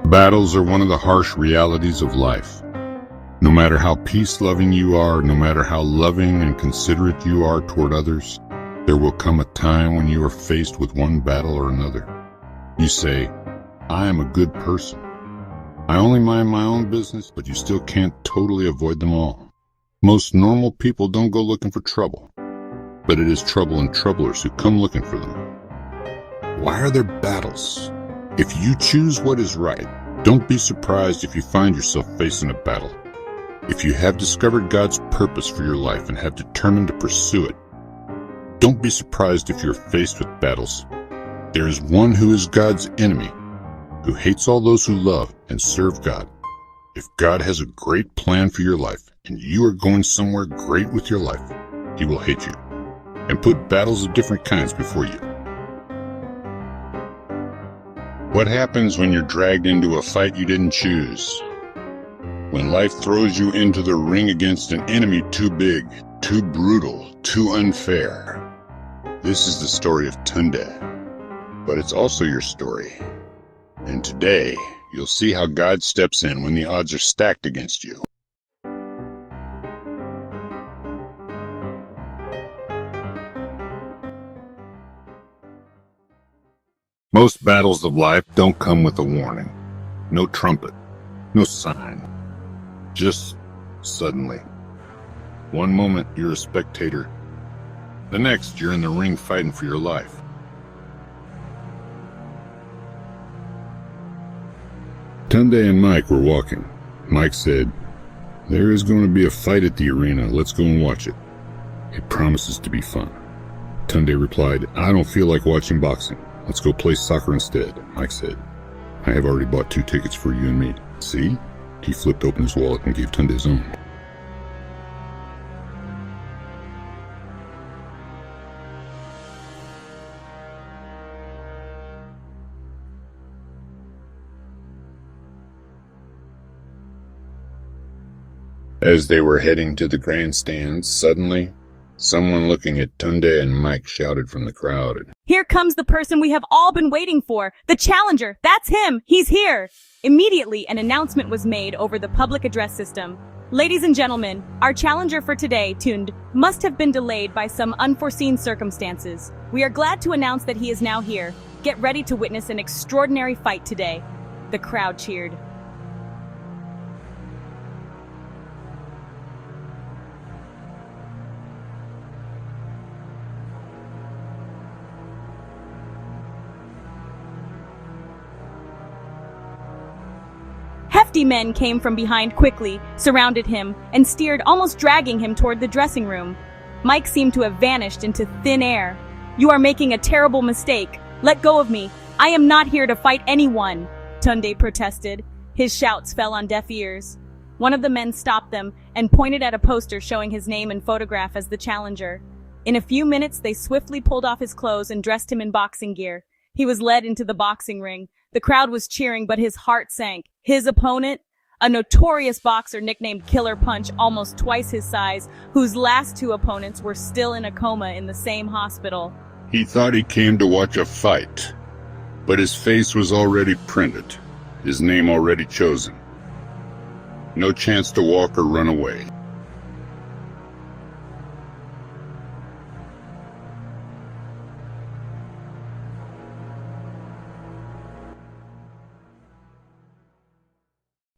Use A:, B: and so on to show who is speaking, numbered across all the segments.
A: Battles are one of the harsh realities of life. No matter how peace-loving you are, no matter how loving and considerate you are toward others, there will come a time when you are faced with one battle or another. You say, I am a good person. I only mind my own business, but you still can't totally avoid them all. Most normal people don't go looking for trouble, but it is trouble and troublers who come looking for them. Why are there battles? If you choose what is right, don't be surprised if you find yourself facing a battle. If you have discovered God's purpose for your life and have determined to pursue it, don't be surprised if you're faced with battles. There is one who is God's enemy, who hates all those who love and serve God. If God has a great plan for your life and you are going somewhere great with your life, He will hate you and put battles of different kinds before you. What happens when you're dragged into a fight you didn't choose? When life throws you into the ring against an enemy too big, too brutal, too unfair. This is the story of Tunde, but it's also your story. And today, you'll see how God steps in when the odds are stacked against you. Most battles of life don't come with a warning. No trumpet, no sign. Just suddenly. One moment you're a spectator. The next you're in the ring fighting for your life. Tunde and Mike were walking. Mike said, "There is going to be a fight at the arena. Let's go and watch it. It promises to be fun." Tunde replied, "I don't feel like watching boxing. Let's go play soccer instead," Mike said. "I have already bought 2 tickets for you and me." "See?" He flipped open his wallet and gave Tunde his own. As they were heading to the grandstands, suddenly, someone looking at Tunde and Mike shouted from the crowd,
B: "Here comes the person we have all been waiting for! The challenger! That's him! He's here!" Immediately, an announcement was made over the public address system. "Ladies and gentlemen, our challenger for today, Tunde, must have been delayed by some unforeseen circumstances. We are glad to announce that he is now here. Get ready to witness an extraordinary fight today." The crowd cheered. Hefty men came from behind quickly, surrounded him, and steered, almost dragging him toward the dressing room. Mike seemed to have vanished into thin air. "You are making a terrible mistake. Let go of me. I am not here to fight anyone," Tunde protested. His shouts fell on deaf ears. One of the men stopped them and pointed at a poster showing his name and photograph as the challenger. In a few minutes, they swiftly pulled off his clothes and dressed him in boxing gear. He was led into the boxing ring. The crowd was cheering, but his heart sank. His opponent, a notorious boxer nicknamed Killer Punch, almost twice his size, whose last 2 opponents were still in a coma in the same hospital.
A: He thought he came to watch a fight, but his face was already printed, his name already chosen. No chance to walk or run away.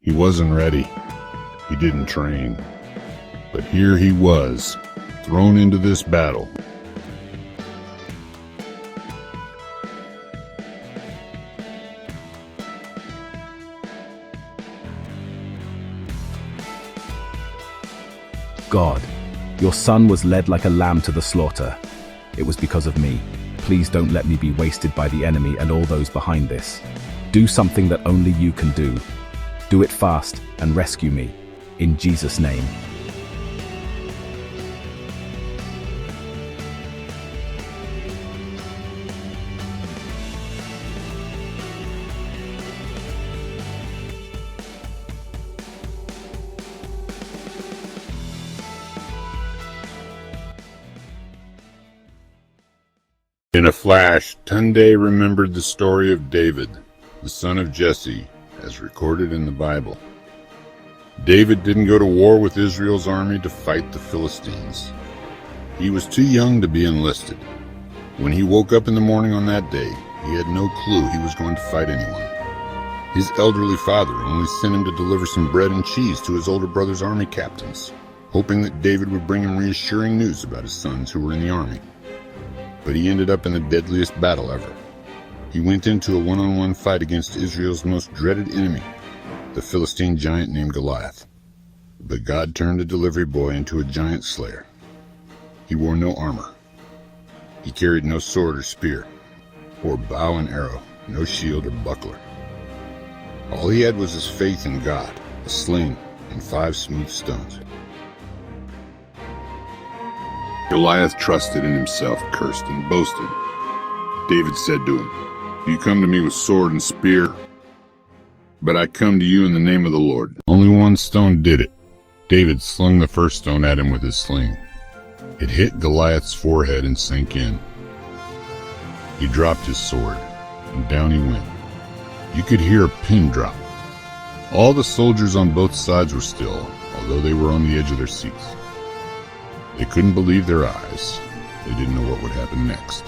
A: He wasn't ready. He didn't train. But here he was, thrown into this battle.
C: "God, your son was led like a lamb to the slaughter. It was because of me. Please don't let me be wasted by the enemy and all those behind this. Do something that only you can do. Do it fast and rescue me. In Jesus' name."
A: In a flash, Tunde remembered the story of David, the son of Jesse, as recorded in the Bible. David didn't go to war with Israel's army to fight the Philistines. He was too young to be enlisted. When he woke up in the morning on that day, he had no clue he was going to fight anyone. His elderly father only sent him to deliver some bread and cheese to his older brother's army captains, hoping that David would bring him reassuring news about his sons who were in the army. But he ended up in the deadliest battle ever. He went into a one-on-one fight against Israel's most dreaded enemy, the Philistine giant named Goliath. But God turned the delivery boy into a giant slayer. He wore no armor. He carried no sword or spear, or bow and arrow, no shield or buckler. All he had was his faith in God, a sling, and 5 smooth stones. Goliath trusted in himself, cursed, and boasted. David said to him, "You come to me with sword and spear, but I come to you in the name of the Lord." Only 1 stone did it. David slung the first stone at him with his sling. It hit Goliath's forehead and sank in. He dropped his sword, and down he went. You could hear a pin drop. All the soldiers on both sides were still, although they were on the edge of their seats. They couldn't believe their eyes. They didn't know what would happen next.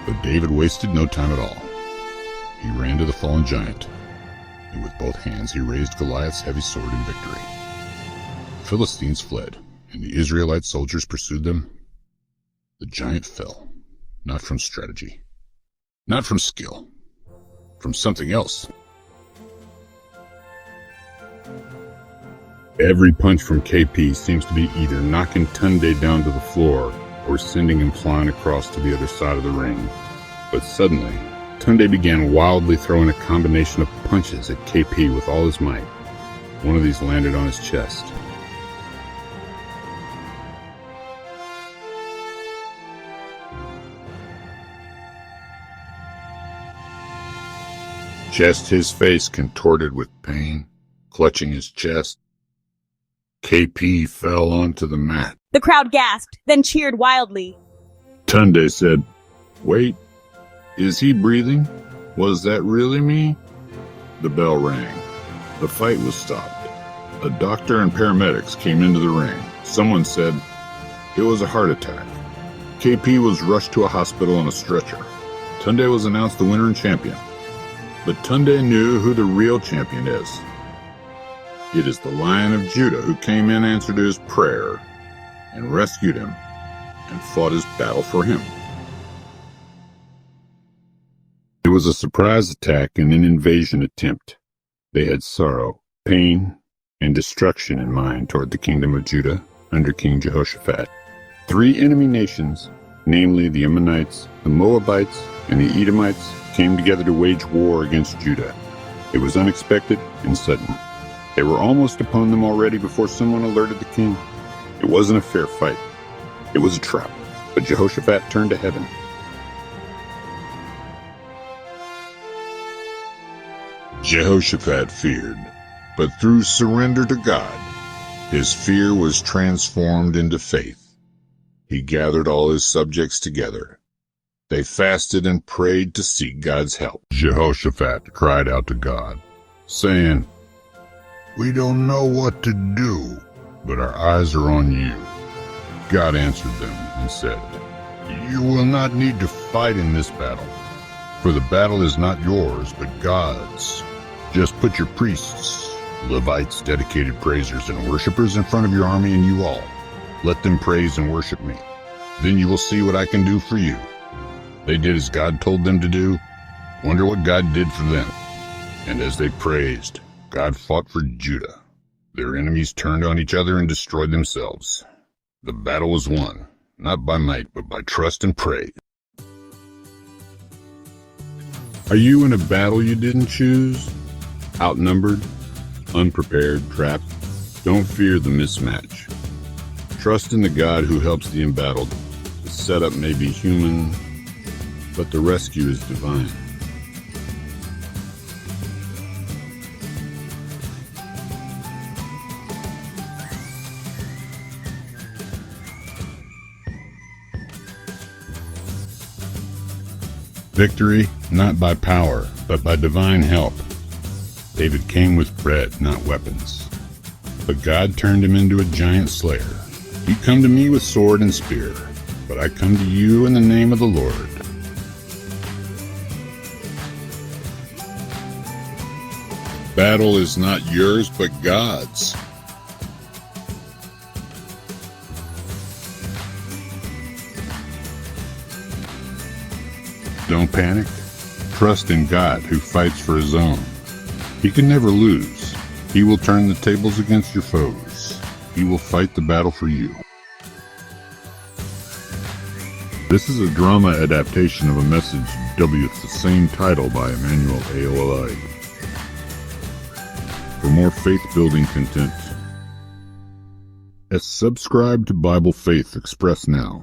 A: But David wasted no time at all. He ran to the fallen giant, and with both hands he raised Goliath's heavy sword in victory. The Philistines fled, and the Israelite soldiers pursued them. The giant fell, not from strategy, not from skill, from something else. Every punch from KP seems to be either knocking Tunde down to the floor or sending him flying across to the other side of the ring. But suddenly, Tunde began wildly throwing a combination of punches at KP with all his might. One of these landed on his chest. Just his face contorted with pain, clutching his chest. KP fell onto the mat.
B: The crowd gasped, then cheered wildly.
A: Tunde said, "Wait, is he breathing? Was that really me?" The bell rang. The fight was stopped. A doctor and paramedics came into the ring. Someone said it was a heart attack. KP was rushed to a hospital on a stretcher. Tunde was announced the winner and champion. But Tunde knew who the real champion is. It is the Lion of Judah who came in answer to his prayer and rescued him and fought his battle for him. It was a surprise attack and an invasion attempt. They had sorrow, pain, and destruction in mind toward the kingdom of Judah under King Jehoshaphat. 3 enemy nations, namely the Ammonites, the Moabites, and the Edomites, came together to wage war against Judah. It was unexpected and sudden. They were almost upon them already before someone alerted the king. It wasn't a fair fight. It was a trap, but Jehoshaphat turned to heaven. Jehoshaphat feared, but through surrender to God, his fear was transformed into faith. He gathered all his subjects together. They fasted and prayed to seek God's help. Jehoshaphat cried out to God, saying, "We don't know what to do, but our eyes are on you." God answered them and said, "You will not need to fight in this battle, for the battle is not yours, but God's. Just put your priests, Levites, dedicated praisers, and worshipers in front of your army and you all. Let them praise and worship me. Then you will see what I can do for you." They did as God told them to do. Wonder what God did for them. And as they praised, God fought for Judah. Their enemies turned on each other and destroyed themselves. The battle was won, not by might, but by trust and praise. Are you in a battle you didn't choose? Outnumbered? Unprepared? Trapped? Don't fear the mismatch. Trust in the God who helps the embattled. The setup may be human, but the rescue is divine. Victory, not by power, but by divine help. David came with bread, not weapons. But God turned him into a giant slayer. You come to me with sword and spear, but I come to you in the name of the Lord. Battle is not yours, but God's. Don't panic. Trust in God who fights for his own. He can never lose. He will turn the tables against your foes. He will fight the battle for you. This is a drama adaptation of a message with the same title by Emmanuel A. For more faith-building content, subscribe to Bible Faith Express now.